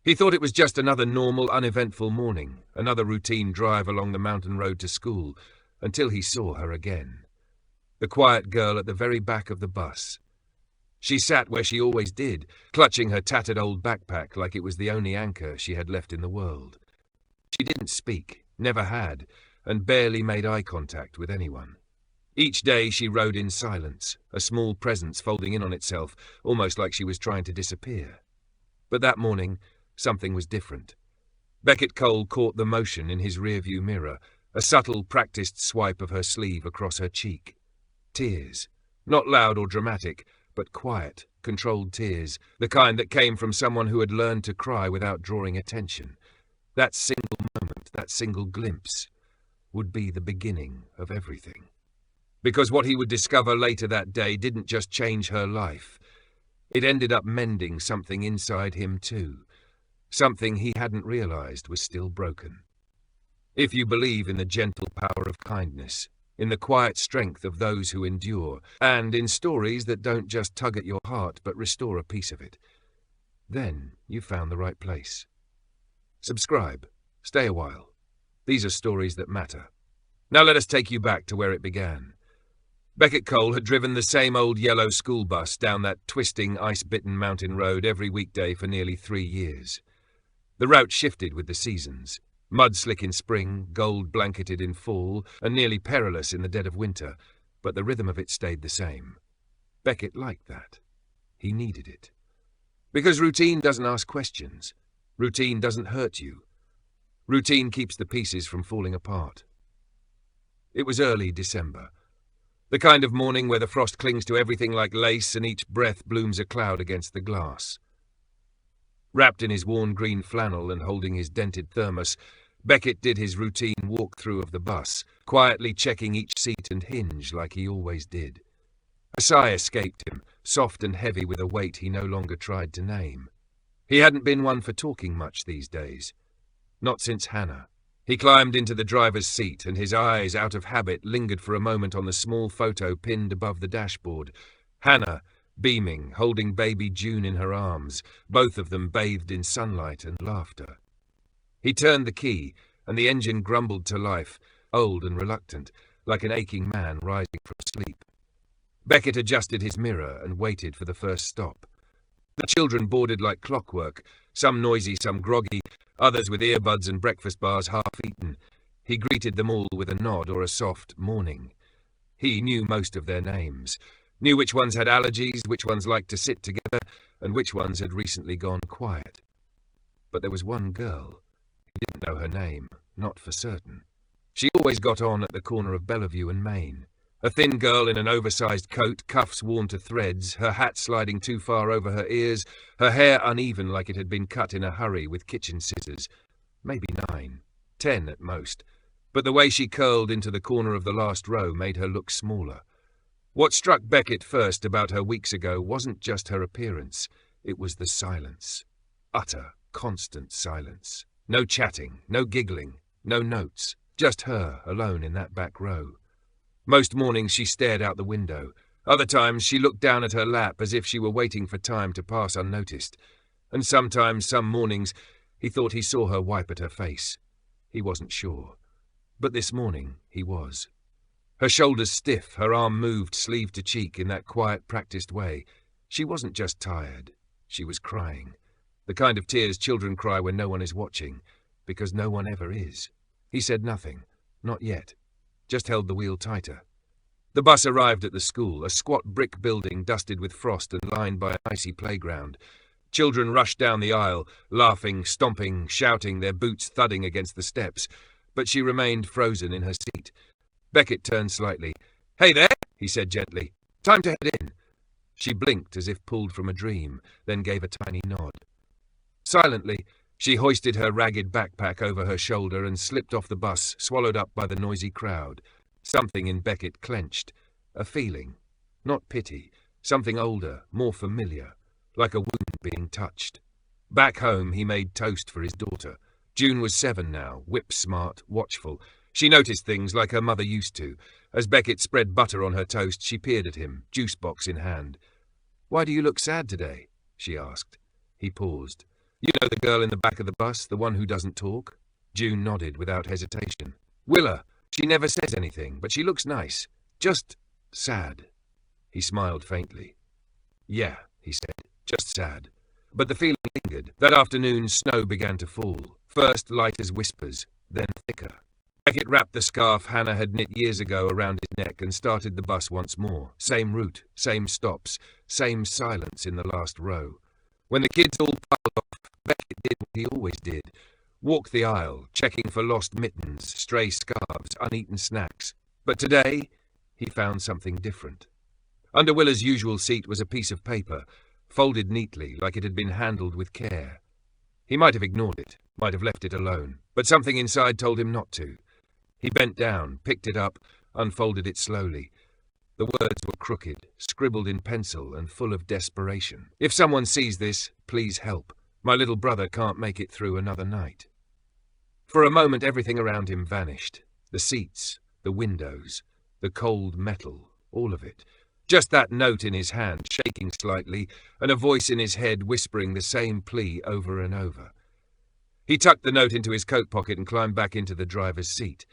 He thought it was just another normal, uneventful morning, another routine drive along the mountain road to school, until he saw her again. The quiet girl at the very back of the bus. She sat where she always did, clutching her tattered old backpack like it was the only anchor she had left in the world. She didn't speak, never had, and barely made eye contact with anyone. Each day she rode in silence, a small presence folding in on itself, almost like she was trying to disappear. But that morning, something was different. Beckett Cole caught the motion in his rearview mirror, a subtle, practiced swipe of her sleeve across her cheek. Tears. Not loud or dramatic, but quiet, controlled tears, the kind that came from someone who had learned to cry without drawing attention. That single moment, that single glimpse, would be the beginning of everything. Because what he would discover later that day didn't just change her life. It ended up mending something inside him too. Something he hadn't realized was still broken. If you believe in the gentle power of kindness, in the quiet strength of those who endure, and in stories that don't just tug at your heart but restore a piece of it, then you've found the right place. Subscribe. Stay a while. These are stories that matter. Now let us take you back to where it began. Beckett Cole had driven the same old yellow school bus down that twisting, ice-bitten mountain road every weekday for nearly 3 years. The route shifted with the seasons. Mud-slick in spring, gold-blanketed in fall, and nearly perilous in the dead of winter, but the rhythm of it stayed the same. Beckett liked that. He needed it. Because routine doesn't ask questions. Routine doesn't hurt you. Routine keeps the pieces from falling apart. It was early December. The kind of morning where the frost clings to everything like lace and each breath blooms a cloud against the glass. Wrapped in his worn green flannel and holding his dented thermos, Beckett did his routine walk-through of the bus, quietly checking each seat and hinge like he always did. A sigh escaped him, soft and heavy with a weight he no longer tried to name. He hadn't been one for talking much these days. Not since Hannah. He climbed into the driver's seat, and his eyes, out of habit, lingered for a moment on the small photo pinned above the dashboard. Hannah, beaming, holding baby June in her arms, both of them bathed in sunlight and laughter. He turned the key, and the engine grumbled to life, old and reluctant, like an aching man rising from sleep. Beckett adjusted his mirror and waited for the first stop. The children boarded like clockwork, some noisy, some groggy, others with earbuds and breakfast bars half-eaten. He greeted them all with a nod or a soft morning. He knew most of their names, knew which ones had allergies, which ones liked to sit together, and which ones had recently gone quiet. But there was one girl. He didn't know her name, not for certain. She always got on at the corner of Bellevue and Main. A thin girl in an oversized coat, cuffs worn to threads, her hat sliding too far over her ears, her hair uneven like it had been cut in a hurry with kitchen scissors. Maybe 9, 10 at most. But the way she curled into the corner of the last row made her look smaller. What struck Beckett first about her weeks ago wasn't just her appearance. It was the silence. Utter, constant silence. No chatting, no giggling, no notes. Just her, alone in that back row. Most mornings she stared out the window. Other times she looked down at her lap as if she were waiting for time to pass unnoticed. And sometimes, some mornings, he thought he saw her wipe at her face. He wasn't sure. But this morning, he was. Her shoulders stiff, her arm moved sleeve to cheek in that quiet, practiced way. She wasn't just tired. She was crying. The kind of tears children cry when no one is watching, because no one ever is. He said nothing. Not yet. Just held the wheel tighter. The bus arrived at the school, a squat brick building dusted with frost and lined by an icy playground. Children rushed down the aisle, laughing, stomping, shouting, their boots thudding against the steps. But she remained frozen in her seat. Beckett turned slightly. "Hey there," he said gently. "Time to head in." She blinked as if pulled from a dream, then gave a tiny nod. Silently, she hoisted her ragged backpack over her shoulder and slipped off the bus, swallowed up by the noisy crowd. Something in Beckett clenched. A feeling. Not pity. Something older, more familiar. Like a wound being touched. Back home, he made toast for his daughter. June was 7 now, whip-smart, watchful. She noticed things like her mother used to. As Beckett spread butter on her toast, she peered at him, juice box in hand. "Why do you look sad today?" she asked. He paused. You know the girl in the back of the bus, the one who doesn't talk? June nodded without hesitation. Willa. She never says anything, but she looks nice. Just sad. He smiled faintly. Yeah, he said, just sad. But the feeling lingered. That afternoon, snow began to fall. First light as whispers, then thicker. Beckett wrapped the scarf Hannah had knit years ago around his neck and started the bus once more. Same route, same stops, same silence in the last row. When the kids all piled off, Beckett did what he always did. Walked the aisle, checking for lost mittens, stray scarves, uneaten snacks. But today, he found something different. Under Willa's usual seat was a piece of paper, folded neatly like it had been handled with care. He might have ignored it, might have left it alone, but something inside told him not to. He bent down, picked it up, unfolded it slowly. The words were crooked, scribbled in pencil and full of desperation. If someone sees this, please help. My little brother can't make it through another night. For a moment everything around him vanished. The seats, the windows, the cold metal, all of it. Just that note in his hand, shaking slightly, and a voice in his head whispering the same plea over and over. He tucked the note into his coat pocket and climbed back into the driver's seat.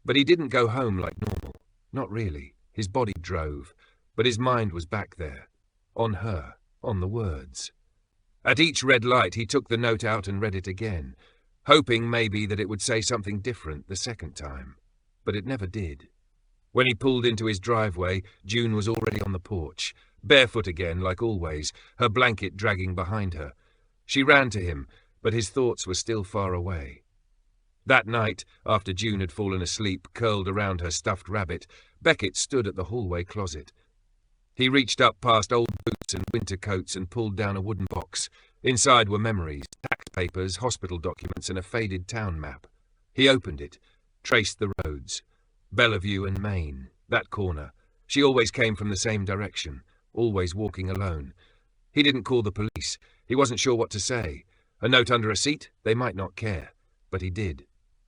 But he didn't go home like normal. Not really. His body drove, but his mind was back there. On her, on the words. At each red light he took the note out and read it again, hoping maybe that it would say something different the second time. But it never did. When he pulled into his driveway, June was already on the porch, barefoot again like always, her blanket dragging behind her. She ran to him, but his thoughts were still far away. That night, after June had fallen asleep, curled around her stuffed rabbit, Beckett stood at the hallway closet. He reached up past old boots and winter coats and pulled down a wooden box. Inside were memories, tax papers, hospital documents, and a faded town map. He opened it, traced the roads. Bellevue and Maine, that corner. She always came from the same direction, always walking alone. He didn't call the police. He wasn't sure what to say. A note under a seat? They might not care. But he did.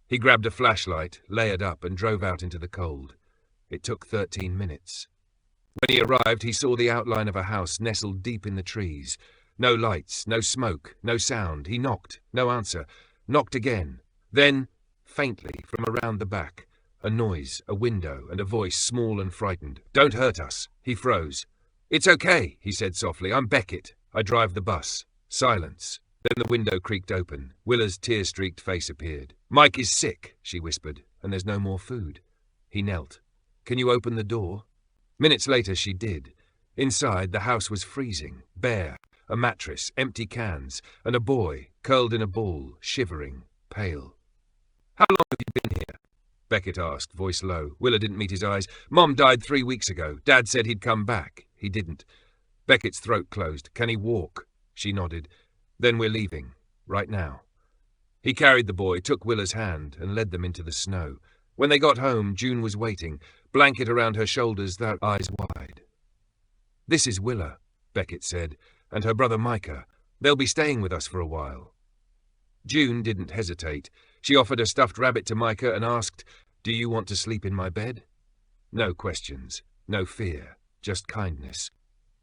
He grabbed a flashlight, layered up, and drove out into the cold. It took 13 minutes. When he arrived, he saw the outline of a house nestled deep in the trees. No lights, no smoke, no sound. He knocked, no answer. Knocked again. Then, faintly, from around the back, a noise, a window, and a voice, small and frightened. "Don't hurt us." He froze. "It's okay," he said softly. "I'm Beckett. I drive the bus." Silence. Then the window creaked open. Willa's tear-streaked face appeared. "Mike is sick," she whispered, "and there's no more food." He knelt. "Can you open the door?" Minutes later she did. Inside, the house was freezing, bare, a mattress, empty cans, and a boy, curled in a ball, shivering, pale. "How long have you been here?" Beckett asked, voice low. Willa didn't meet his eyes. "Mom died 3 weeks ago. Dad said he'd come back. He didn't." Beckett's throat closed. "Can he walk?" She nodded. "Then we're leaving. Right now." He carried the boy, took Willa's hand, and led them into the snow. When they got home, June was waiting, blanket around her shoulders, their eyes wide. "This is Willa," Beckett said, "and her brother Micah. They'll be staying with us for a while." June didn't hesitate. She offered a stuffed rabbit to Micah and asked, "Do you want to sleep in my bed?" No questions, no fear, just kindness.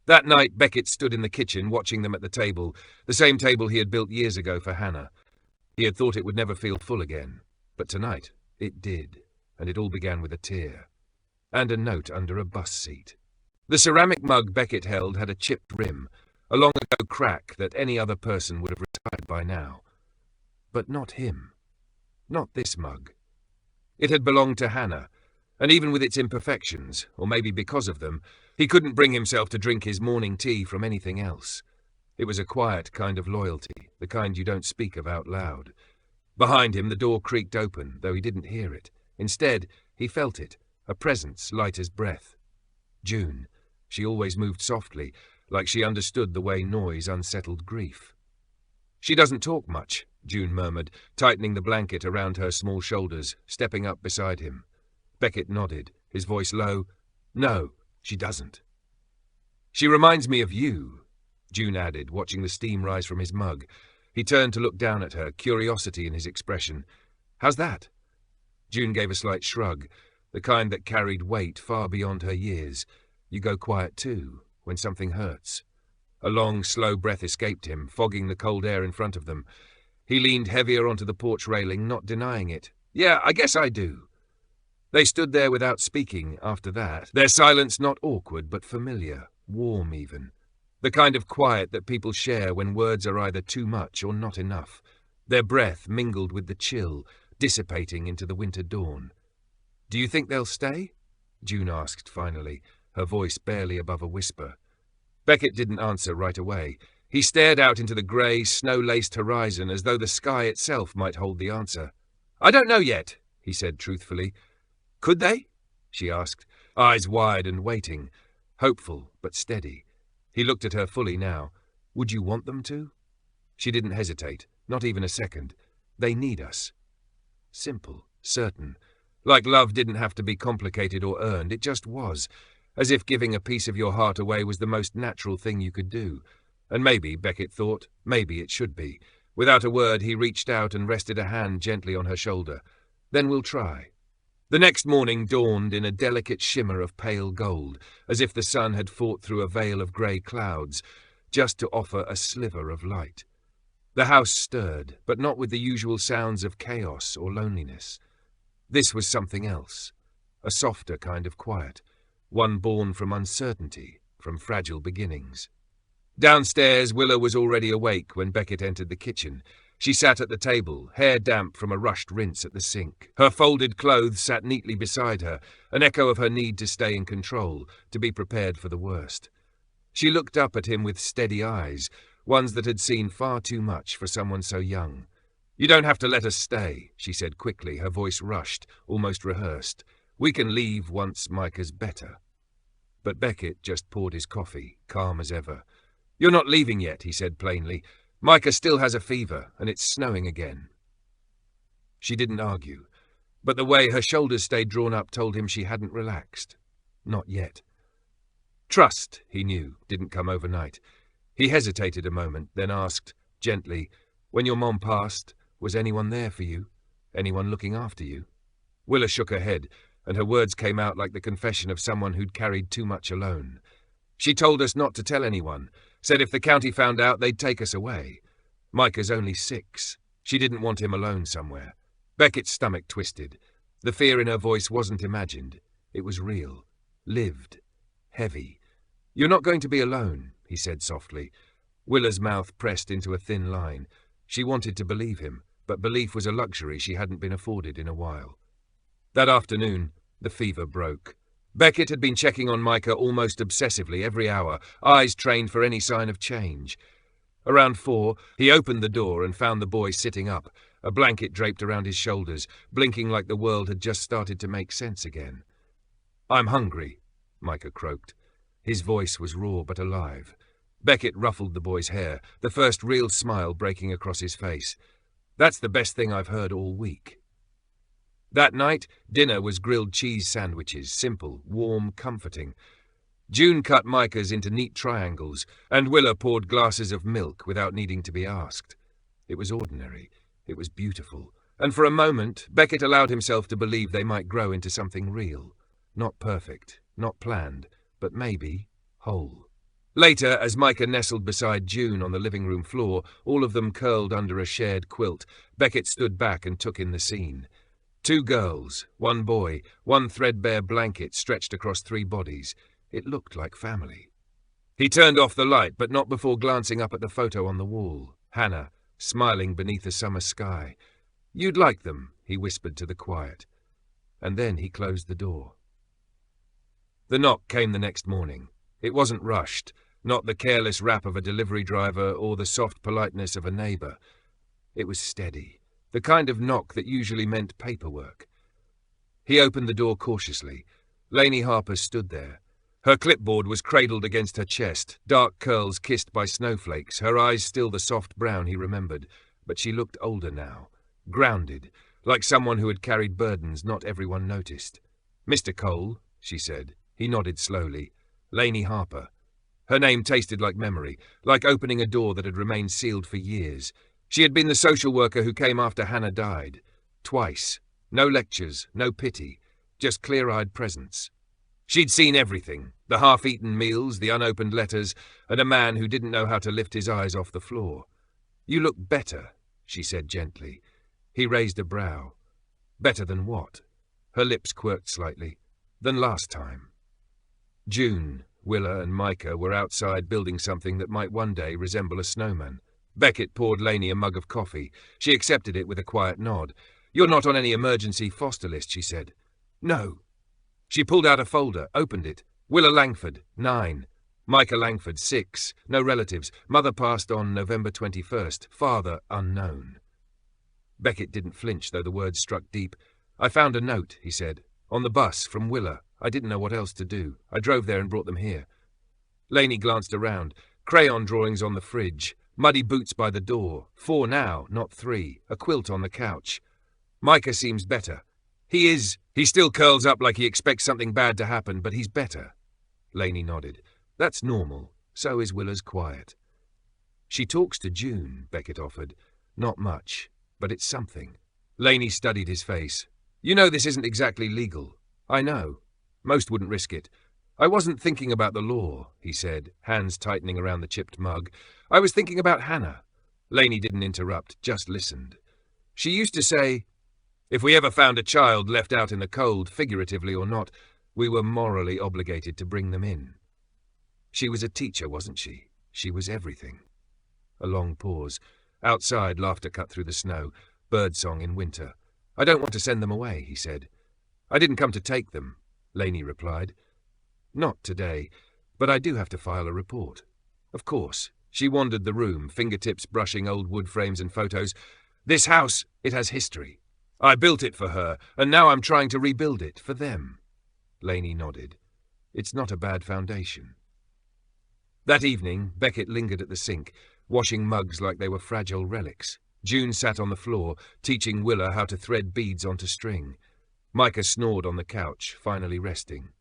That night, Beckett stood in the kitchen watching them at the table, the same table he had built years ago for Hannah. He had thought it would never feel full again, but tonight it did, and it all began with a tear. And a note under a bus seat. The ceramic mug Beckett held had a chipped rim, a long-ago crack that any other person would have retired by now. But not him. Not this mug. It had belonged to Hannah, and even with its imperfections, or maybe because of them, he couldn't bring himself to drink his morning tea from anything else. It was a quiet kind of loyalty, the kind you don't speak of out loud. Behind him the door creaked open, though he didn't hear it. Instead, he felt it, a presence light as breath. June. She always moved softly, like she understood the way noise unsettled grief. "She doesn't talk much," June murmured, tightening the blanket around her small shoulders, stepping up beside him. Beckett nodded, his voice low. "No, she doesn't." "She reminds me of you," June added, watching the steam rise from his mug. He turned to look down at her, curiosity in his expression. "How's that?" June gave a slight shrug, the kind that carried weight far beyond her years. "You go quiet too, when something hurts." A long, slow breath escaped him, fogging the cold air in front of them. He leaned heavier onto the porch railing, not denying it. "Yeah, I guess I do." They stood there without speaking after that, their silence not awkward but familiar, warm even. The kind of quiet that people share when words are either too much or not enough. Their breath mingled with the chill, dissipating into the winter dawn. "Do you think they'll stay?" June asked finally, her voice barely above a whisper. Beckett didn't answer right away. He stared out into the grey, snow-laced horizon as though the sky itself might hold the answer. "I don't know yet," he said truthfully. "Could they?" she asked, eyes wide and waiting, hopeful but steady. He looked at her fully now. "Would you want them to?" She didn't hesitate, not even a second. "They need us." Simple, certain. Like love didn't have to be complicated or earned, it just was. As if giving a piece of your heart away was the most natural thing you could do. And maybe, Beckett thought, maybe it should be. Without a word, he reached out and rested a hand gently on her shoulder. "Then we'll try." The next morning dawned in a delicate shimmer of pale gold, as if the sun had fought through a veil of grey clouds, just to offer a sliver of light. The house stirred, but not with the usual sounds of chaos or loneliness. This was something else, a softer kind of quiet, one born from uncertainty, from fragile beginnings. Downstairs, Willa was already awake when Beckett entered the kitchen. She sat at the table, hair damp from a rushed rinse at the sink. Her folded clothes sat neatly beside her, an echo of her need to stay in control, to be prepared for the worst. She looked up at him with steady eyes, ones that had seen far too much for someone so young. "You don't have to let us stay," she said quickly, her voice rushed, almost rehearsed. "We can leave once Micah's better." But Beckett just poured his coffee, calm as ever. "You're not leaving yet," he said plainly. "Micah still has a fever, and it's snowing again." She didn't argue, but the way her shoulders stayed drawn up told him she hadn't relaxed. Not yet. Trust, he knew, didn't come overnight. He hesitated a moment, then asked, gently, "When your mom passed, was anyone there for you? Anyone looking after you?" Willa shook her head, and her words came out like the confession of someone who'd carried too much alone. "She told us not to tell anyone, said if the county found out, they'd take us away. Micah's only 6. She didn't want him alone somewhere." Beckett's stomach twisted. The fear in her voice wasn't imagined. It was real, lived, heavy. "You're not going to be alone," he said softly. Willa's mouth pressed into a thin line. She wanted to believe him, but belief was a luxury she hadn't been afforded in a while. That afternoon, the fever broke. Beckett had been checking on Micah almost obsessively every hour, eyes trained for any sign of change. Around 4, he opened the door and found the boy sitting up, a blanket draped around his shoulders, blinking like the world had just started to make sense again. "I'm hungry," Micah croaked. His voice was raw but alive. Beckett ruffled the boy's hair, the first real smile breaking across his face. "That's the best thing I've heard all week." That night, dinner was grilled cheese sandwiches, simple, warm, comforting. June cut Micah's into neat triangles, and Willa poured glasses of milk without needing to be asked. It was ordinary. It was beautiful. And for a moment, Beckett allowed himself to believe they might grow into something real. Not perfect, not planned, but maybe whole. Later, as Micah nestled beside June on the living room floor, all of them curled under a shared quilt, Beckett stood back and took in the scene. 2 girls, 1 boy, 1 threadbare blanket stretched across 3 bodies. It looked like family. He turned off the light, but not before glancing up at the photo on the wall. Hannah, smiling beneath a summer sky. "You'd like them," he whispered to the quiet. And then he closed the door. The knock came the next morning. It wasn't rushed, not the careless rap of a delivery driver or the soft politeness of a neighbor. It was steady, the kind of knock that usually meant paperwork. He opened the door cautiously. Lainey Harper stood there. Her clipboard was cradled against her chest, dark curls kissed by snowflakes, her eyes still the soft brown he remembered, but she looked older now, grounded, like someone who had carried burdens not everyone noticed. "Mr. Cole," she said. He nodded slowly. Lainey Harper. Her name tasted like memory, like opening a door that had remained sealed for years. She had been the social worker who came after Hannah died. Twice. No lectures, no pity, just clear-eyed presence. She'd seen everything, the half-eaten meals, the unopened letters, and a man who didn't know how to lift his eyes off the floor. "You look better," she said gently. He raised a brow. Better than what? Her lips quirked slightly. Than last time. June, Willa and Micah were outside building something that might one day resemble a snowman. Beckett poured Lainey a mug of coffee. She accepted it with a quiet nod. "You're not on any emergency foster list," she said. "No." She pulled out a folder, opened it. Willa Langford, 9. Micah Langford, 6. No relatives. Mother passed on November 21st. Father unknown. Beckett didn't flinch, though the words struck deep. "I found a note," he said. "On the bus, from Willa. I didn't know what else to do. I drove there and brought them here." Lainey glanced around. Crayon drawings on the fridge. Muddy boots by the door. 4 now, not 3. A quilt on the couch. "Micah seems better." "He is. He still curls up like he expects something bad to happen, but he's better." Lainey nodded. "That's normal. So is Willa's quiet." "She talks to June," Beckett offered. "Not much, but it's something." Lainey studied his face. "You know this isn't exactly legal." "I know. Most wouldn't risk it." "I wasn't thinking about the law," he said, hands tightening around the chipped mug. "I was thinking about Hannah." Lainey didn't interrupt, just listened. "She used to say, if we ever found a child left out in the cold, figuratively or not, we were morally obligated to bring them in. She was a teacher, wasn't she? She was everything." A long pause. Outside, laughter cut through the snow. Birdsong in winter. "I don't want to send them away," he said. "I didn't come to take them," Lainey replied. "Not today, but I do have to file a report." "Of course." She wandered the room, fingertips brushing old wood frames and photos. "This house, it has history. I built it for her, and now I'm trying to rebuild it for them." Lainey nodded. "It's not a bad foundation." That evening, Beckett lingered at the sink, washing mugs like they were fragile relics. June sat on the floor, teaching Willa how to thread beads onto string. Micah snored on the couch, finally resting.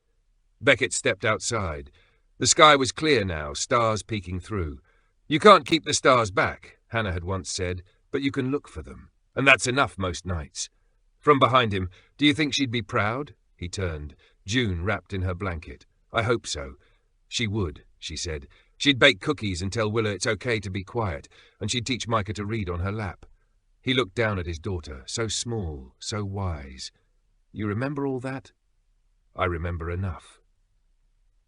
Beckett stepped outside. The sky was clear now, stars peeking through. "You can't keep the stars back," Hannah had once said, "but you can look for them. And that's enough most nights." From behind him, "Do you think she'd be proud?" He turned. June wrapped in her blanket. "I hope so." "She would," she said. "She'd bake cookies and tell Willa it's okay to be quiet, and she'd teach Micah to read on her lap." He looked down at his daughter, so small, so wise. "You remember all that?" "I remember enough."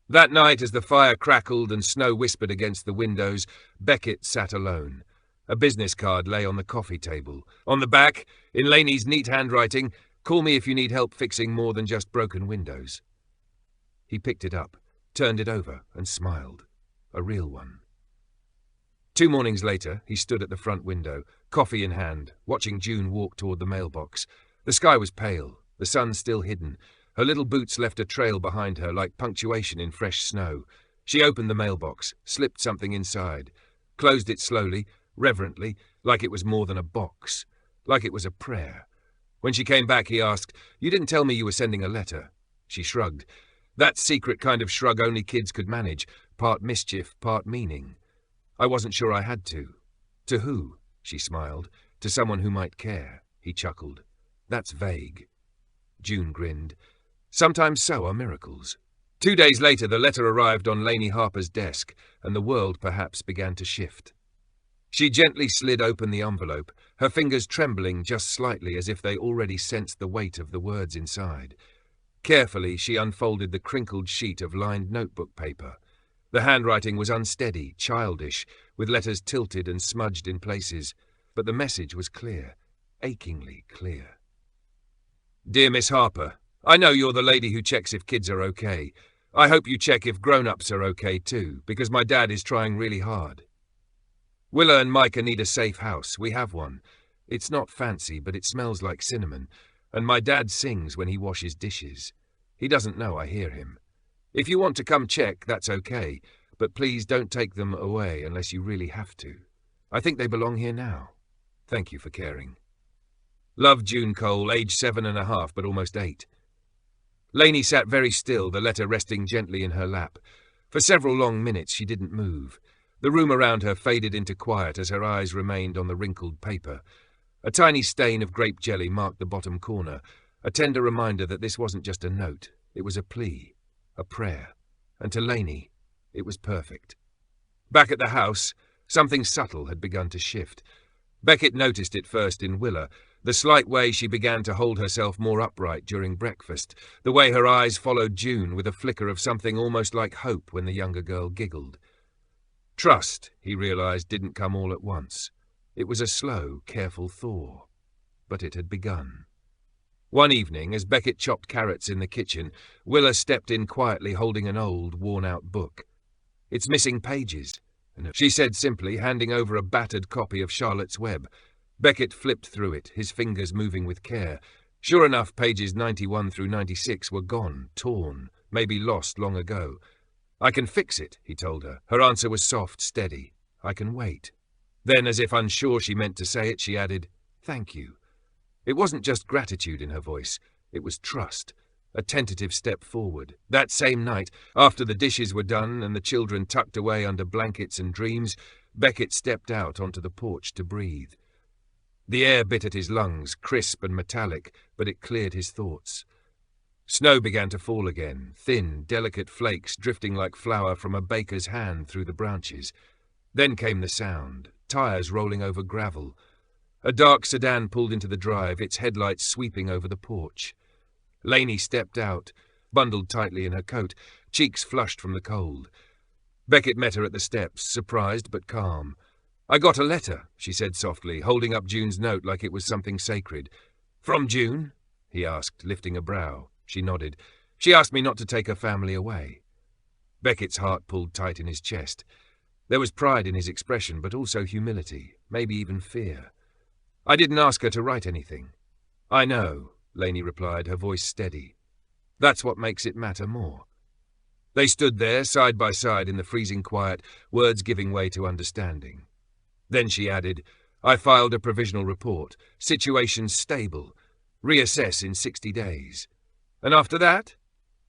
That night, as the fire crackled and snow whispered against the windows, Beckett sat alone. A business card lay on the coffee table. On the back, in Lainey's neat handwriting, "Call me if you need help fixing more than just broken windows." He picked it up, turned it over, and smiled. A real one. 2 mornings later, he stood at the front window, coffee in hand, watching June walk toward the mailbox. The sky was pale, the sun still hidden. Her little boots left a trail behind her like punctuation in fresh snow. She opened the mailbox, slipped something inside, closed it slowly, reverently, like it was more than a box, like it was a prayer. When she came back, he asked, "You didn't tell me you were sending a letter." She shrugged. That secret kind of shrug only kids could manage, part mischief, part meaning. "I wasn't sure I had to." "To who?" She smiled. "To someone who might care." He chuckled. "That's vague." June grinned. "Sometimes so are miracles." 2 days later, the letter arrived on Lainey Harper's desk, and the world perhaps began to shift. She gently slid open the envelope, her fingers trembling just slightly as if they already sensed the weight of the words inside. Carefully, she unfolded the crinkled sheet of lined notebook paper. The handwriting was unsteady, childish, with letters tilted and smudged in places, but the message was clear, achingly clear. "Dear Miss Harper, I know you're the lady who checks if kids are okay. I hope you check if grown-ups are okay too, because my dad is trying really hard. Willa and Micah need a safe house. We have one. It's not fancy, but it smells like cinnamon, and my dad sings when he washes dishes. He doesn't know I hear him. If you want to come check, that's okay, but please don't take them away unless you really have to. I think they belong here now. Thank you for caring. Love, June Cole, age 7.5, but almost 8. Lainey sat very still, the letter resting gently in her lap. For several long minutes she didn't move. The room around her faded into quiet as her eyes remained on the wrinkled paper. A tiny stain of grape jelly marked the bottom corner, a tender reminder that this wasn't just a note, it was a plea a prayer, and to Lainey, it was perfect. Back at the house, something subtle had begun to shift. Beckett noticed it first in Willa, the slight way she began to hold herself more upright during breakfast, the way her eyes followed June with a flicker of something almost like hope when the younger girl giggled. Trust, he realized, didn't come all at once. It was a slow, careful thaw. But it had begun. One evening, as Beckett chopped carrots in the kitchen, Willa stepped in quietly holding an old, worn-out book. "It's missing pages," she said simply, handing over a battered copy of Charlotte's Web. Beckett flipped through it, his fingers moving with care. Sure enough, pages 91 through 96 were gone, torn, maybe lost long ago. "I can fix it," he told her. Her answer was soft, steady. "I can wait." Then, as if unsure she meant to say it, she added, "Thank you." It wasn't just gratitude in her voice, it was trust, a tentative step forward. That same night, after the dishes were done and the children tucked away under blankets and dreams, Beckett stepped out onto the porch to breathe. The air bit at his lungs, crisp and metallic, but it cleared his thoughts. Snow began to fall again, thin, delicate flakes drifting like flour from a baker's hand through the branches. Then came the sound, tires rolling over gravel. A dark sedan pulled into the drive, its headlights sweeping over the porch. Lainey stepped out, bundled tightly in her coat, cheeks flushed from the cold. Beckett met her at the steps, surprised but calm. "I got a letter," she said softly, holding up June's note like it was something sacred. "From June?" he asked, lifting a brow. She nodded. "She asked me not to take her family away." Beckett's heart pulled tight in his chest. There was pride in his expression, but also humility, maybe even fear. "I didn't ask her to write anything." "I know," Lainey replied, her voice steady. "That's what makes it matter more." They stood there, side by side in the freezing quiet, words giving way to understanding. Then she added, "I filed a provisional report. Situation stable. Reassess in 60 days. And after that?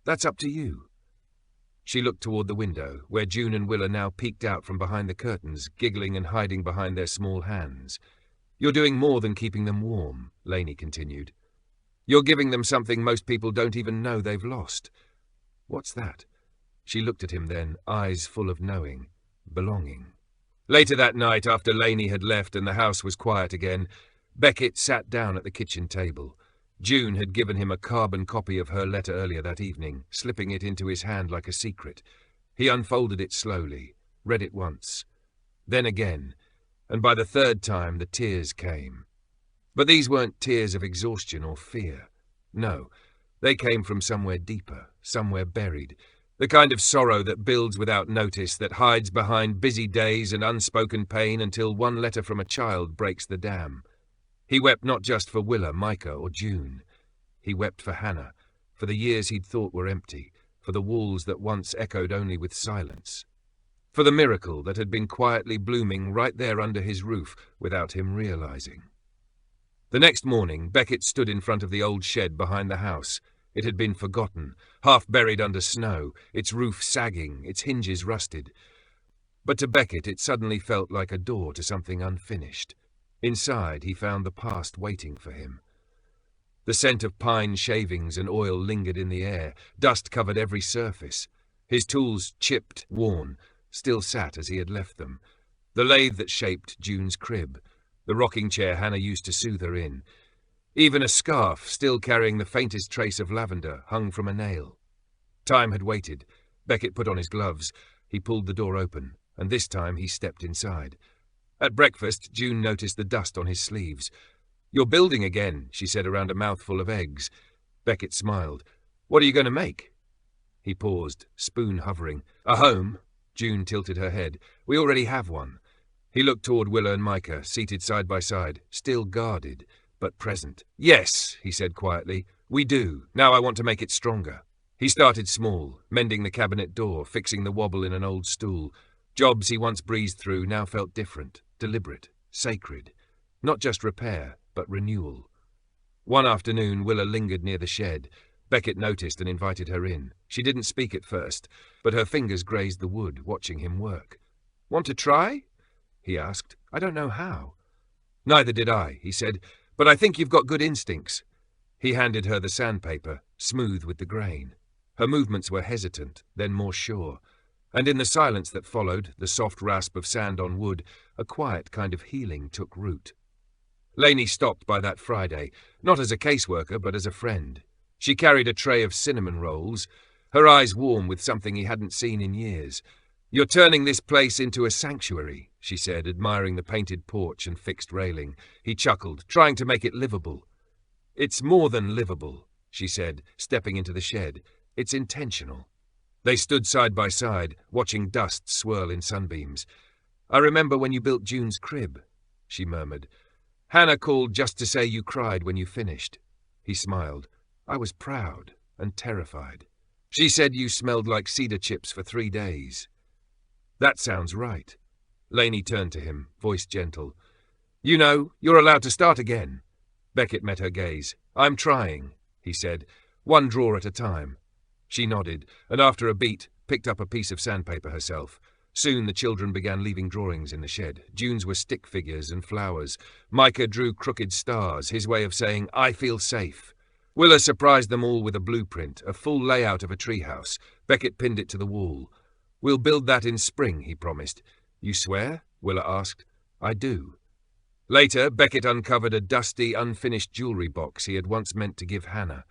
That's up to you." She looked toward the window, where June and Willa now peeked out from behind the curtains, giggling and hiding behind their small hands. "You're doing more than keeping them warm," Lainey continued. "You're giving them something most people don't even know they've lost." "What's that?" She looked at him then, eyes full of knowing, belonging. Later that night, after Lainey had left and the house was quiet again, Beckett sat down at the kitchen table. June had given him a carbon copy of her letter earlier that evening, slipping it into his hand like a secret. He unfolded it slowly, read it once, then again, and by the third time the tears came. But these weren't tears of exhaustion or fear. No, they came from somewhere deeper, somewhere buried, the kind of sorrow that builds without notice, that hides behind busy days and unspoken pain until one letter from a child breaks the dam. He wept not just for Willa, Micah, or June. He wept for Hannah, for the years he'd thought were empty, for the walls that once echoed only with silence, for the miracle that had been quietly blooming right there under his roof without him realizing. The next morning, Beckett stood in front of the old shed behind the house. It had been forgotten, half buried under snow, its roof sagging, its hinges rusted. But to Beckett it suddenly felt like a door to something unfinished. Inside he found the past waiting for him. The scent of pine shavings and oil lingered in the air, dust covered every surface. His tools, chipped, worn, still sat as he had left them. The lathe that shaped June's crib, the rocking chair Hannah used to soothe her in. Even a scarf, still carrying the faintest trace of lavender, hung from a nail. Time had waited. Beckett put on his gloves. He pulled the door open, and this time he stepped inside. At breakfast, June noticed the dust on his sleeves. "You're building again," she said around a mouthful of eggs. Beckett smiled. "What are you going to make?" He paused, spoon hovering. "A home?" June tilted her head. "We already have one." He looked toward Willa and Micah, seated side by side, still guarded, but present. "Yes," he said quietly, "we do. Now I want to make it stronger." He started small, mending the cabinet door, fixing the wobble in an old stool. Jobs he once breezed through now felt different, deliberate, sacred. Not just repair, but renewal. One afternoon, Willa lingered near the shed. Beckett noticed and invited her in. She didn't speak at first, but her fingers grazed the wood, watching him work. "Want to try?" he asked. "I don't know how." "Neither did I," he said, "but I think you've got good instincts." He handed her the sandpaper, smooth with the grain. Her movements were hesitant, then more sure, and in the silence that followed, the soft rasp of sand on wood, a quiet kind of healing took root. Lainey stopped by that Friday, not as a caseworker, but as a friend. She carried a tray of cinnamon rolls, her eyes warm with something he hadn't seen in years. "You're turning this place into a sanctuary," she said, admiring the painted porch and fixed railing. He chuckled, trying to make it livable. "It's more than livable," she said, stepping into the shed. "It's intentional." They stood side by side, watching dust swirl in sunbeams. "I remember when you built June's crib," she murmured. "Hannah called just to say you cried when you finished." He smiled. "I was proud and terrified. She said you smelled like cedar chips for 3 days." "That sounds right." Lainey turned to him, voice gentle. "You know, you're allowed to start again." Beckett met her gaze. "I'm trying," he said, "one drawer at a time." She nodded, and after a beat, picked up a piece of sandpaper herself. Soon the children began leaving drawings in the shed. June's were stick figures and flowers. Micah drew crooked stars, his way of saying, "I feel safe." Willa surprised them all with a blueprint, a full layout of a treehouse. Beckett pinned it to the wall. "We'll build that in spring," he promised. "You swear?" Willa asked. "I do." Later, Beckett uncovered a dusty, unfinished jewelry box he had once meant to give Hannah.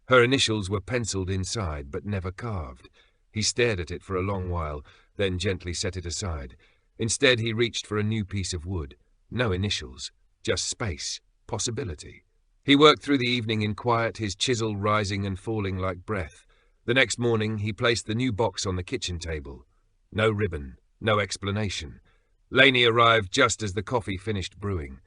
Her initials were penciled inside, but never carved. He stared at it for a long while, then gently set it aside. Instead, he reached for a new piece of wood. No initials, just space, possibility. He worked through the evening in quiet, his chisel rising and falling like breath. The next morning, he placed the new box on the kitchen table. No ribbon, no explanation. Lainey arrived just as the coffee finished brewing.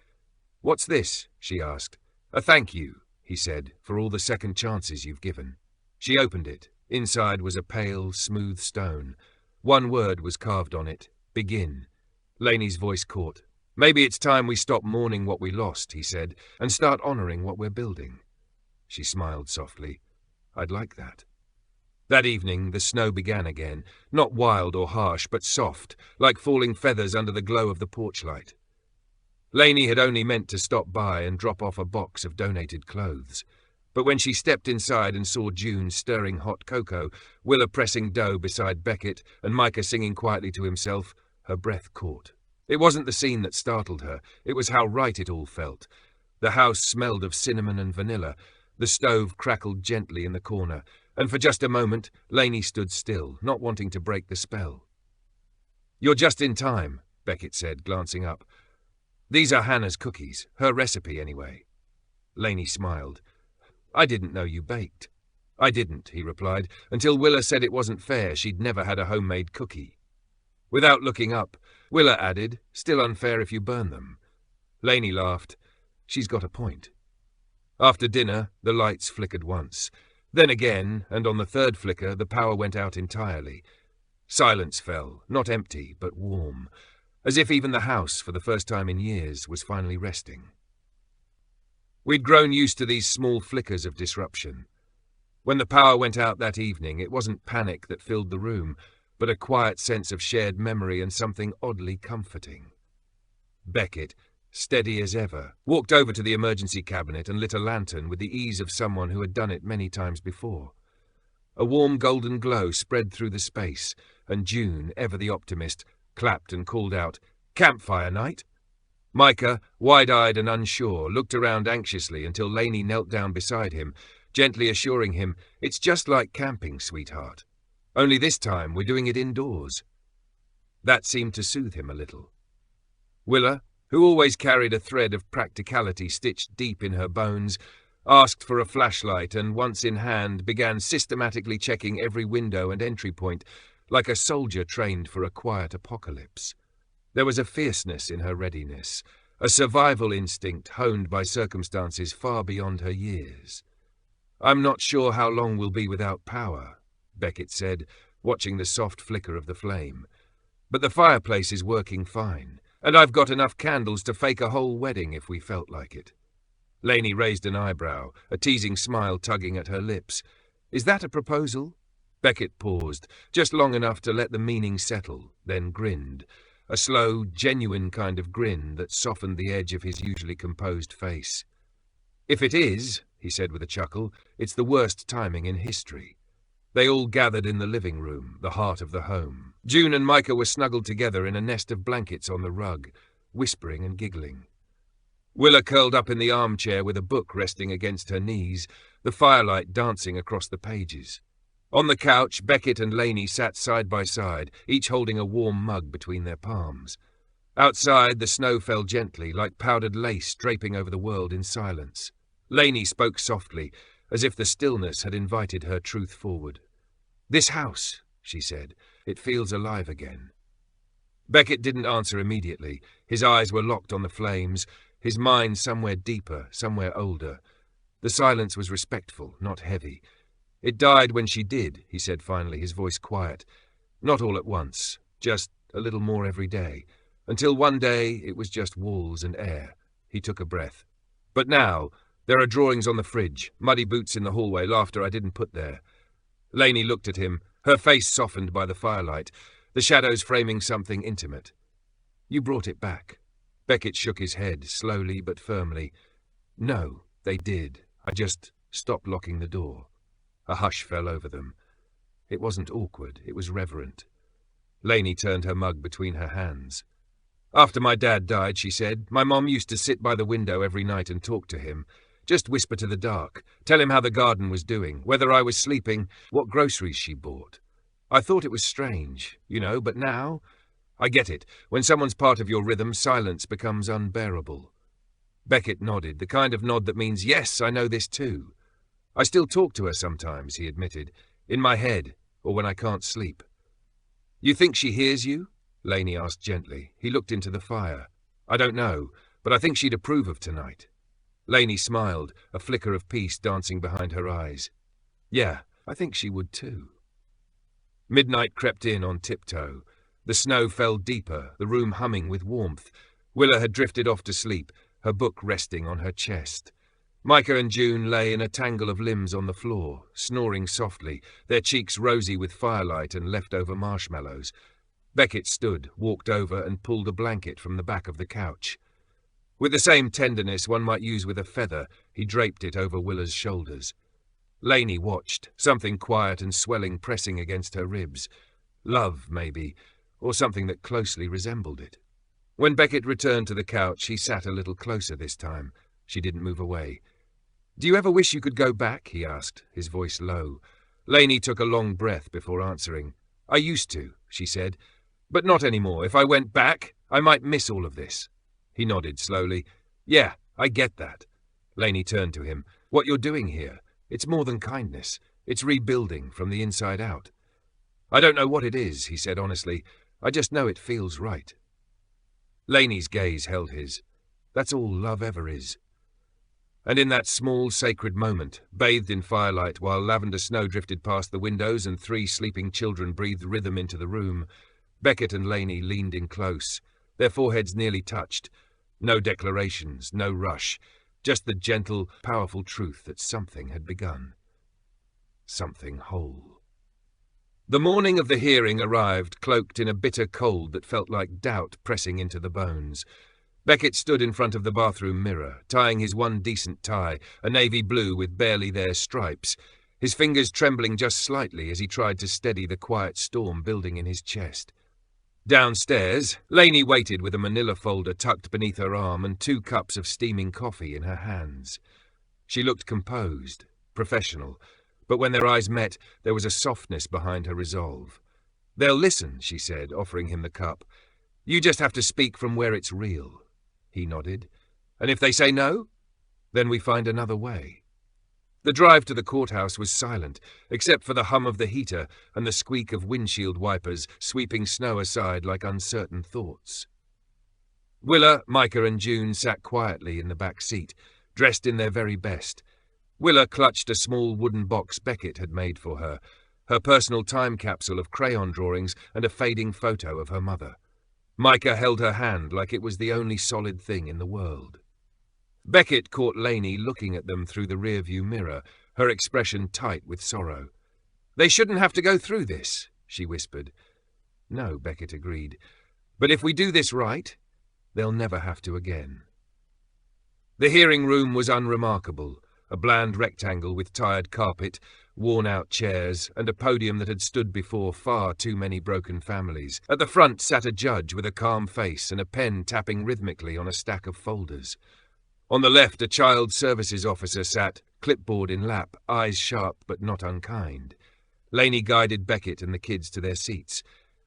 "What's this?" she asked. "A thank you," he said, "for all the second chances you've given." She opened it. Inside was a pale, smooth stone. One word was carved on it: begin. Lainey's voice caught. "Maybe it's time we stop mourning what we lost," he said, "and start honoring what we're building." She smiled softly. "I'd like that." That evening, the snow began again, not wild or harsh, but soft, like falling feathers under the glow of the porch light. Lainey had only meant to stop by and drop off a box of donated clothes. But when she stepped inside and saw June stirring hot cocoa, Willa pressing dough beside Beckett, and Micah singing quietly to himself, her breath caught. It wasn't the scene that startled her, it was how right it all felt. The house smelled of cinnamon and vanilla, the stove crackled gently in the corner, and for just a moment, Lainey stood still, not wanting to break the spell. "You're just in time," Beckett said, glancing up. "These are Hannah's cookies, her recipe anyway." Lainey smiled. "I didn't know you baked." "I didn't," he replied, "until Willa said it wasn't fair she'd never had a homemade cookie." Without looking up, Willa added, "Still unfair if you burn them." Lainey laughed. "She's got a point." After dinner, the lights flickered once. Then again, and on the third flicker, the power went out entirely. Silence fell, not empty, but warm, as if even the house, for the first time in years, was finally resting. We'd grown used to these small flickers of disruption. When the power went out that evening, it wasn't panic that filled the room, but a quiet sense of shared memory and something oddly comforting. Beckett, steady as ever, walked over to the emergency cabinet and lit a lantern with the ease of someone who had done it many times before. A warm golden glow spread through the space, and June, ever the optimist, clapped and called out, "Campfire night!" Micah, wide-eyed and unsure, looked around anxiously until Lainey knelt down beside him, gently assuring him, "It's just like camping, sweetheart. Only this time we're doing it indoors." That seemed to soothe him a little. Willa, who always carried a thread of practicality stitched deep in her bones, asked for a flashlight and, once in hand, began systematically checking every window and entry point, like a soldier trained for a quiet apocalypse. There was a fierceness in her readiness, a survival instinct honed by circumstances far beyond her years. "I'm not sure how long we'll be without power," Beckett said, watching the soft flicker of the flame. "But the fireplace is working fine, and I've got enough candles to fake a whole wedding if we felt like it." Lainey raised an eyebrow, a teasing smile tugging at her lips. "Is that a proposal?" Beckett paused, just long enough to let the meaning settle, then grinned. A slow, genuine kind of grin that softened the edge of his usually composed face. "If it is," he said with a chuckle, "it's the worst timing in history." They all gathered in the living room, the heart of the home. June and Micah were snuggled together in a nest of blankets on the rug, whispering and giggling. Willa curled up in the armchair with a book resting against her knees, the firelight dancing across the pages. On the couch, Beckett and Laney sat side by side, each holding a warm mug between their palms. Outside, the snow fell gently, like powdered lace draping over the world in silence. Laney spoke softly, as if the stillness had invited her truth forward. "This house," she said, "it feels alive again." Beckett didn't answer immediately. His eyes were locked on the flames, his mind somewhere deeper, somewhere older. The silence was respectful, not heavy. "It died when she did," he said finally, his voice quiet. "Not all at once, just a little more every day. Until one day it was just walls and air." He took a breath. "But now, there are drawings on the fridge, muddy boots in the hallway, laughter I didn't put there." Laney looked at him, her face softened by the firelight, the shadows framing something intimate. "You brought it back." Beckett shook his head, slowly but firmly. "No, they did. I just stopped locking the door." A hush fell over them. It wasn't awkward, it was reverent. Laney turned her mug between her hands. "After my dad died," she said, "my mom used to sit by the window every night and talk to him. Just whisper to the dark, tell him how the garden was doing, whether I was sleeping, what groceries she bought. I thought it was strange, but now I get it. When someone's part of your rhythm, silence becomes unbearable." Beckett nodded, the kind of nod that means, "Yes, I know this too." "I still talk to her sometimes," he admitted, "in my head, or when I can't sleep." "You think she hears you?" Laney asked gently. He looked into the fire. "I don't know, but I think she'd approve of tonight." Laney smiled, a flicker of peace dancing behind her eyes. "Yeah, I think she would too." Midnight crept in on tiptoe. The snow fell deeper, the room humming with warmth. Willa had drifted off to sleep, her book resting on her chest. Micah and June lay in a tangle of limbs on the floor, snoring softly, their cheeks rosy with firelight and leftover marshmallows. Beckett stood, walked over, and pulled a blanket from the back of the couch. With the same tenderness one might use with a feather, he draped it over Willa's shoulders. Laney watched, something quiet and swelling pressing against her ribs. Love, maybe, or something that closely resembled it. When Beckett returned to the couch, he sat a little closer this time. She didn't move away. "Do you ever wish you could go back?" he asked, his voice low. Laney took a long breath before answering. "I used to," she said. "But not anymore. If I went back, I might miss all of this." He nodded slowly. "Yeah, I get that." Laney turned to him. "What you're doing here, it's more than kindness. It's rebuilding from the inside out." "I don't know what it is," he said honestly. "I just know it feels right." Laney's gaze held his. "That's all love ever is." And in that small, sacred moment, bathed in firelight while lavender snow drifted past the windows and 3 sleeping children breathed rhythm into the room, Beckett and Laney leaned in close. Their foreheads nearly touched. No declarations, no rush, just the gentle, powerful truth that something had begun. Something whole. The morning of the hearing arrived, cloaked in a bitter cold that felt like doubt pressing into the bones. Beckett stood in front of the bathroom mirror, tying his one decent tie, a navy blue with barely there stripes, his fingers trembling just slightly as he tried to steady the quiet storm building in his chest. Downstairs, Laney waited with a manila folder tucked beneath her arm and 2 cups of steaming coffee in her hands. She looked composed, professional, but when their eyes met, there was a softness behind her resolve. "They'll listen," she said, offering him the cup. "You just have to speak from where it's real." He nodded. "And if they say no? Then we find another way." The drive to the courthouse was silent, except for the hum of the heater and the squeak of windshield wipers sweeping snow aside like uncertain thoughts. Willa, Micah and June sat quietly in the back seat, dressed in their very best. Willa clutched a small wooden box Beckett had made for her, her personal time capsule of crayon drawings and a fading photo of her mother. Micah held her hand like it was the only solid thing in the world. Beckett caught Laney looking at them through the rearview mirror, her expression tight with sorrow. "They shouldn't have to go through this," she whispered. "No," Beckett agreed. "But if we do this right, they'll never have to again." The hearing room was unremarkable. a bland rectangle with tired carpet, worn-out chairs, and a podium that had stood before far too many broken families. At the front sat a judge with a calm face and a pen tapping rhythmically on a stack of folders. On the left, a child services officer sat, clipboard in lap, eyes sharp but not unkind. Lainey guided Beckett and the kids to their seats.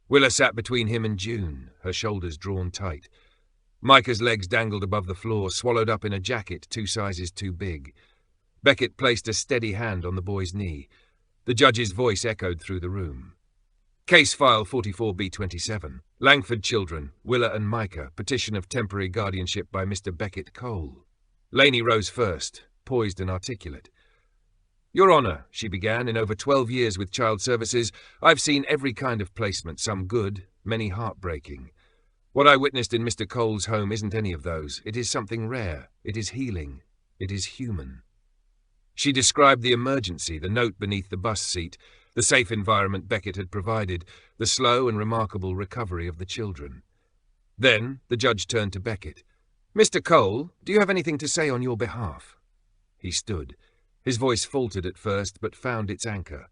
Willa sat between him and June, her shoulders drawn tight. Micah's legs dangled above the floor, swallowed up in a jacket 2 sizes too big. Beckett placed a steady hand on the boy's knee. The judge's voice echoed through the room. Case file 44B27. Langford children, Willa and Micah, petition of temporary guardianship by Mr. Beckett Cole. Lainey rose first, poised and articulate. Your Honour, she began, in over 12 years with child services, I've seen every kind of placement, some good, many heartbreaking. What I witnessed in Mr. Cole's home isn't any of those. It is something rare. It is healing. It is human. She described the emergency, the note beneath the bus seat, the safe environment Beckett had provided, the slow and remarkable recovery of the children. Then the judge turned to Beckett. Mr. Cole, do you have anything to say on your behalf? He stood. His voice faltered at first, but found its anchor.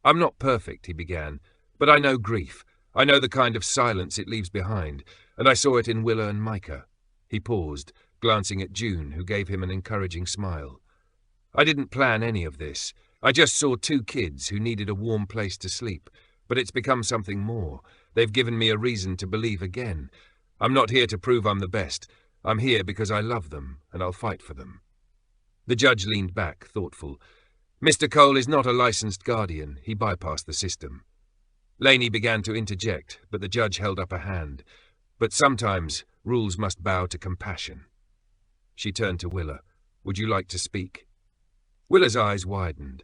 I'm not perfect, he began, but I know grief. I know the kind of silence it leaves behind, and I saw it in Willa and Micah. He paused, glancing at June, who gave him an encouraging smile. I didn't plan any of this. I just saw 2 kids who needed a warm place to sleep, but it's become something more. They've given me a reason to believe again. I'm not here to prove I'm the best. I'm here because I love them, and I'll fight for them. The judge leaned back, thoughtful. Mr. Cole is not a licensed guardian. He bypassed the system. Lainey began to interject, but the judge held up a hand. But sometimes rules must bow to compassion. She turned to Willa. Would you like to speak? Willa's eyes widened.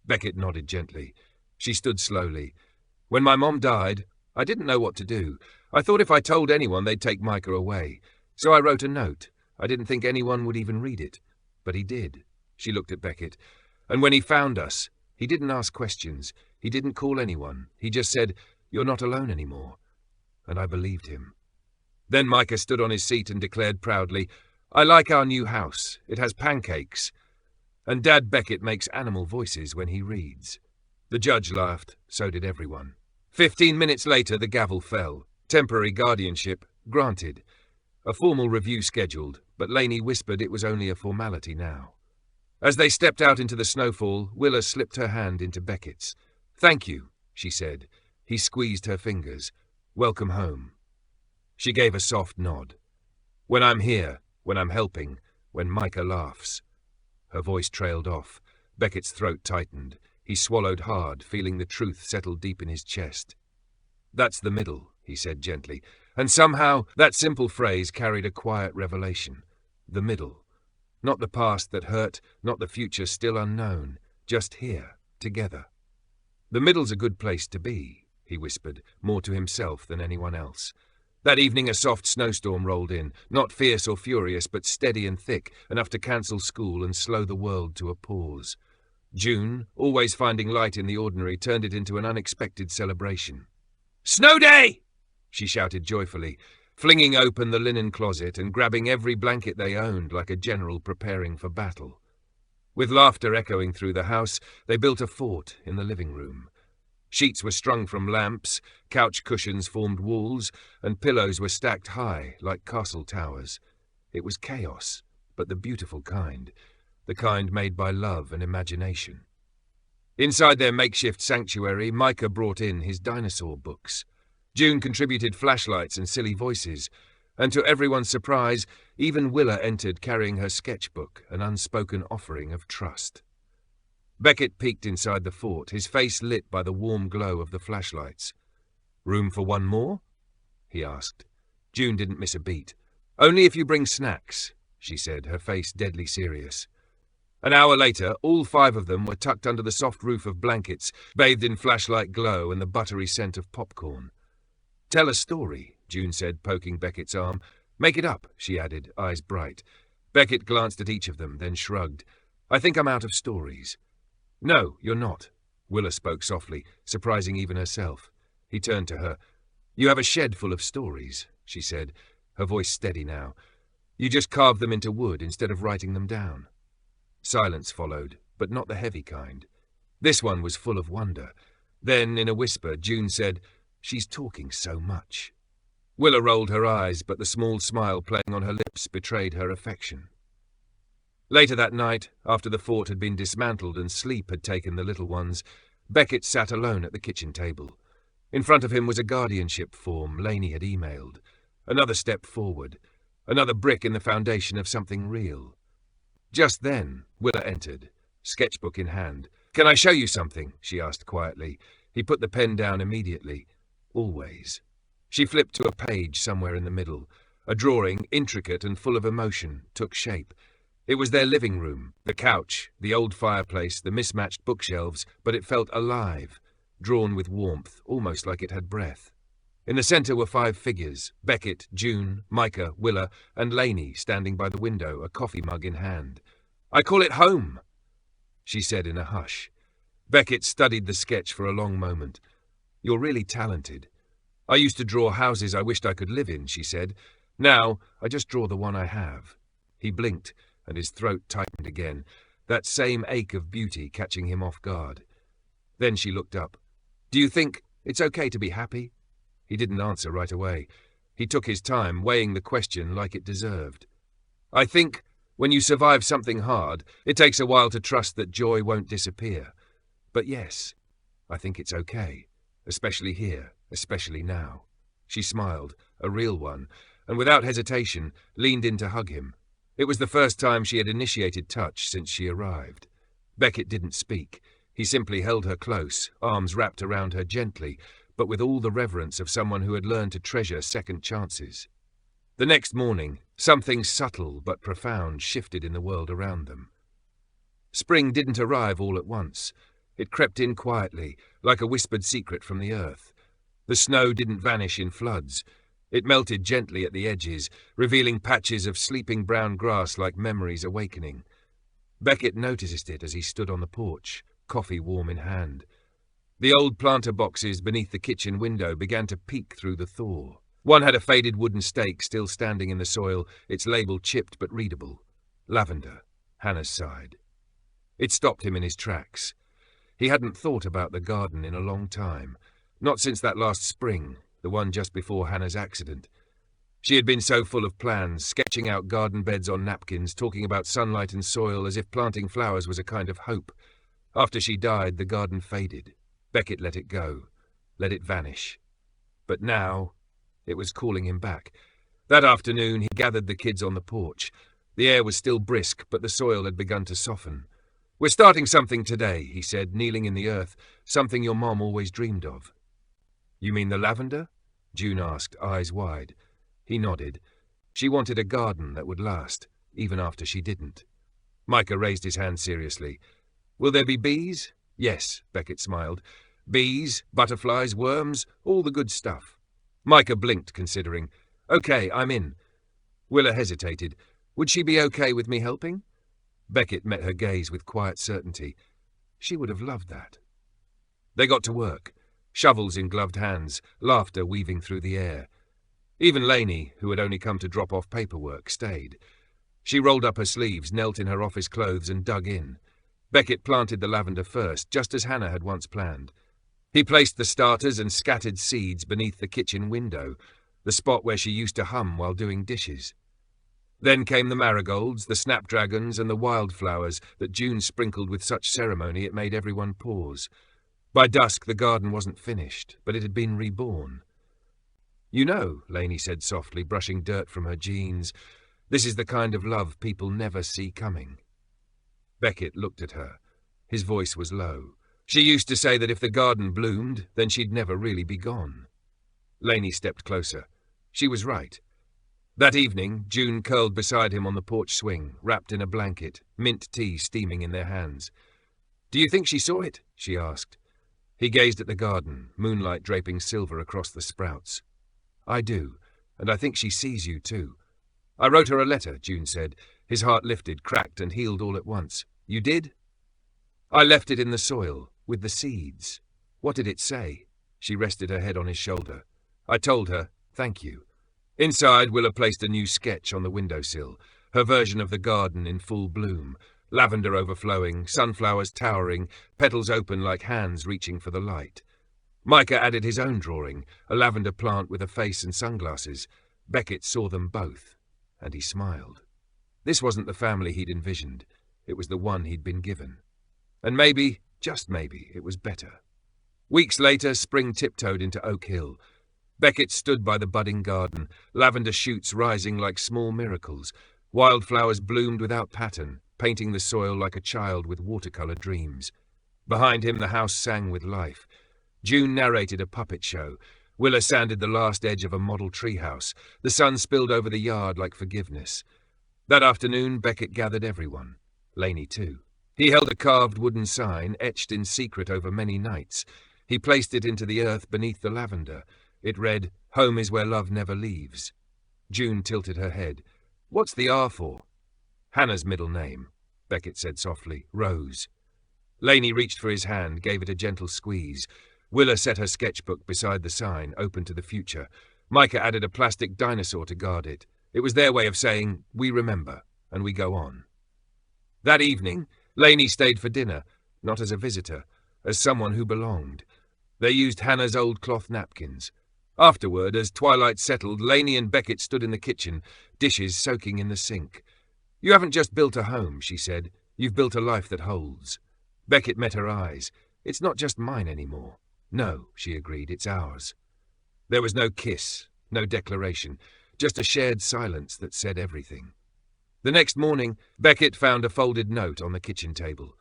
Beckett nodded gently. She stood slowly. When my mom died, I didn't know what to do. I thought if I told anyone, they'd take Micah away. So I wrote a note. I didn't think anyone would even read it. But he did. She looked at Beckett. And when he found us, he didn't ask questions. He didn't call anyone. He just said, "You're not alone anymore." And I believed him. Then Micah stood on his seat and declared proudly, I like our new house. It has pancakes. And Dad Beckett makes animal voices when he reads. The judge laughed. So did everyone. 15 minutes later, the gavel fell. Temporary guardianship granted. A formal review scheduled, but Lainey whispered it was only a formality now. As they stepped out into the snowfall, Willa slipped her hand into Beckett's. Thank you, she said. He squeezed her fingers. Welcome home. She gave a soft nod. When I'm here, when I'm helping, when Micah laughs. Her voice trailed off. Beckett's throat tightened. He swallowed hard, feeling the truth settle deep in his chest. That's the middle, he said gently, and somehow that simple phrase carried a quiet revelation. The middle. Not the past that hurt, not the future still unknown, just here, together. The middle's a good place to be, he whispered, more to himself than anyone else. That evening a soft snowstorm rolled in, not fierce or furious, but steady and thick, enough to cancel school and slow the world to a pause. June, always finding light in the ordinary, turned it into an unexpected celebration. Snow day! She shouted joyfully, flinging open the linen closet and grabbing every blanket they owned like a general preparing for battle. With laughter echoing through the house, they built a fort in the living room. Sheets were strung from lamps, couch cushions formed walls, and pillows were stacked high like castle towers. It was chaos, but the beautiful kind, the kind made by love and imagination. Inside their makeshift sanctuary, Micah brought in his dinosaur books. June contributed flashlights and silly voices, and to everyone's surprise, even Willa entered carrying her sketchbook, an unspoken offering of trust. Beckett peeked inside the fort, his face lit by the warm glow of the flashlights. Room for one more? He asked. June didn't miss a beat. Only if you bring snacks, she said, her face deadly serious. An hour later, all 5 of them were tucked under the soft roof of blankets, bathed in flashlight glow and the buttery scent of popcorn. Tell a story, June said, poking Beckett's arm. Make it up, she added, eyes bright. Beckett glanced at each of them, then shrugged. I think I'm out of stories. No, you're not, Willa spoke softly, surprising even herself. He turned to her. You have a shed full of stories, she said, her voice steady now. You just carved them into wood instead of writing them down. Silence followed, but not the heavy kind. This one was full of wonder. Then, in a whisper, June said, "She's talking so much." Willa rolled her eyes, but the small smile playing on her lips betrayed her affection. Later that night, after the fort had been dismantled and sleep had taken the little ones, Beckett sat alone at the kitchen table. In front of him was a guardianship form Laney had emailed. Another step forward. Another brick in the foundation of something real. Just then, Willa entered, sketchbook in hand. "Can I show you something?" she asked quietly. He put the pen down immediately. "Always." She flipped to a page somewhere in the middle. A drawing, intricate and full of emotion, took shape. It was their living room, the couch, the old fireplace, the mismatched bookshelves, but it felt alive, drawn with warmth, almost like it had breath. In the center were 5 figures, Beckett, June, Micah, Willa, and Laney standing by the window, a coffee mug in hand. "I call it home," she said in a hush. Beckett studied the sketch for a long moment. "You're really talented. I used to draw houses I wished I could live in," she said. "Now, I just draw the one I have." He blinked, and his throat tightened again, that same ache of beauty catching him off guard. Then she looked up. "Do you think it's okay to be happy?" He didn't answer right away. He took his time, weighing the question like it deserved. "I think when you survive something hard, it takes a while to trust that joy won't disappear. But yes, I think it's okay, especially here, especially now." She smiled, a real one, and without hesitation leaned in to hug him. It was the first time she had initiated touch since she arrived. Beckett didn't speak. He simply held her close, arms wrapped around her gently, but with all the reverence of someone who had learned to treasure second chances. The next morning, something subtle but profound shifted in the world around them. Spring didn't arrive all at once. It crept in quietly, like a whispered secret from the earth. The snow didn't vanish in floods. It melted gently at the edges, revealing patches of sleeping brown grass like memories awakening. Beckett noticed it as he stood on the porch, coffee warm in hand. The old planter boxes beneath the kitchen window began to peek through the thaw. One had a faded wooden stake still standing in the soil, its label chipped but readable. Lavender, Hannah's side. It stopped him in his tracks. He hadn't thought about the garden in a long time, not since that last spring, the one just before Hannah's accident. She had been so full of plans, sketching out garden beds on napkins, talking about sunlight and soil as if planting flowers was a kind of hope. After she died, the garden faded. Beckett let it go, let it vanish. But now, it was calling him back. That afternoon, he gathered the kids on the porch. The air was still brisk, but the soil had begun to soften. "We're starting something today," he said, kneeling in the earth, "something your mom always dreamed of." "You mean the lavender?" June asked, eyes wide. He nodded. She wanted a garden that would last, even after she didn't. Micah raised his hand seriously. "Will there be bees?" "Yes," Beckett smiled. "Bees, butterflies, worms, all the good stuff." Micah blinked, considering. "Okay, I'm in." Willa hesitated. "Would she be okay with me helping?" Beckett met her gaze with quiet certainty. She would have loved that. They got to work, shovels in gloved hands, laughter weaving through the air. Even Laney, who had only come to drop off paperwork, stayed. She rolled up her sleeves, knelt in her office clothes and dug in. Beckett planted the lavender first, just as Hannah had once planned. He placed the starters and scattered seeds beneath the kitchen window, the spot where she used to hum while doing dishes. Then came the marigolds, the snapdragons, and the wildflowers that June sprinkled with such ceremony it made everyone pause. By dusk the garden wasn't finished, but it had been reborn. "You know," Laney said softly, brushing dirt from her jeans, "this is the kind of love people never see coming." Beckett looked at her. His voice was low. She used to say that if the garden bloomed, then she'd never really be gone. Laney stepped closer. She was right. That evening, June curled beside him on the porch swing, wrapped in a blanket, mint tea steaming in their hands. "Do you think she saw it?" she asked. He gazed at the garden, moonlight draping silver across the sprouts. "I do, and I think she sees you too." "I wrote her a letter," June said. His heart lifted, cracked, and healed all at once. "You did?" "I left it in the soil, with the seeds." "What did it say?" She rested her head on his shoulder. "I told her, thank you." Inside, Willa placed a new sketch on the windowsill, her version of the garden in full bloom, Lavender overflowing, sunflowers towering, petals open like hands reaching for the light. Micah added his own drawing, a lavender plant with a face and sunglasses. Beckett saw them both, and he smiled. This wasn't the family he'd envisioned. It was the one he'd been given. And maybe, just maybe, it was better. Weeks later, spring tiptoed into Oak Hill. Beckett stood by the budding garden, lavender shoots rising like small miracles. Wildflowers bloomed without pattern, painting the soil like a child with watercolor dreams. Behind him, the house sang with life. June narrated a puppet show. Willa sanded the last edge of a model treehouse. The sun spilled over the yard like forgiveness. That afternoon, Beckett gathered everyone. Laney, too. He held a carved wooden sign, etched in secret over many nights. He placed it into the earth beneath the lavender. It read, "Home is where love never leaves." June tilted her head. "What's the R for?" "Hannah's middle name," Beckett said softly. "Rose." Laney reached for his hand, gave it a gentle squeeze. Willa set her sketchbook beside the sign, open to the future. Micah added a plastic dinosaur to guard it. It was their way of saying, "We remember, and we go on." That evening, Laney stayed for dinner, not as a visitor, as someone who belonged. They used Hannah's old cloth napkins. Afterward, as twilight settled, Laney and Beckett stood in the kitchen, dishes soaking in the sink. "You haven't just built a home," she said. "You've built a life that holds." Beckett met her eyes. "It's not just mine anymore." "No," she agreed, "it's ours." There was no kiss, no declaration, just a shared silence that said everything. The next morning, Beckett found a folded note on the kitchen table.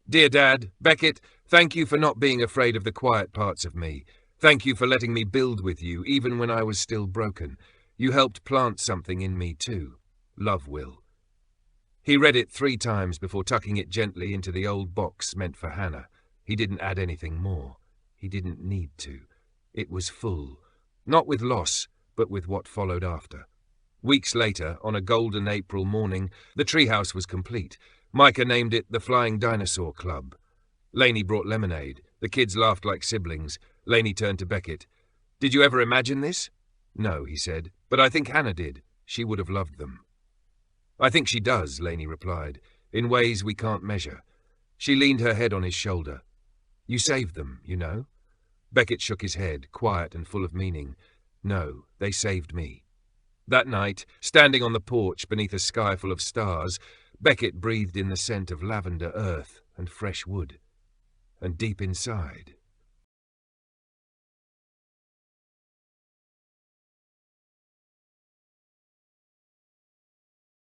"Dear Dad, Beckett, thank you for not being afraid of the quiet parts of me. Thank you for letting me build with you, even when I was still broken. You helped plant something in me, too. Love, Will." He read it 3 times before tucking it gently into the old box meant for Hannah. He didn't add anything more. He didn't need to. It was full, not with loss, but with what followed after. Weeks later, on a golden April morning, the treehouse was complete. Micah named it the Flying Dinosaur Club. Laney brought lemonade. The kids laughed like siblings. Laney turned to Beckett. "Did you ever imagine this?" "No," he said, "but I think Hannah did. She would have loved them." "I think she does," Laney replied, "in ways we can't measure." She leaned her head on his shoulder. "You saved them, you know?" Beckett shook his head, quiet and full of meaning. "No, they saved me." That night, standing on the porch beneath a sky full of stars, Beckett breathed in the scent of lavender earth and fresh wood. And deep inside,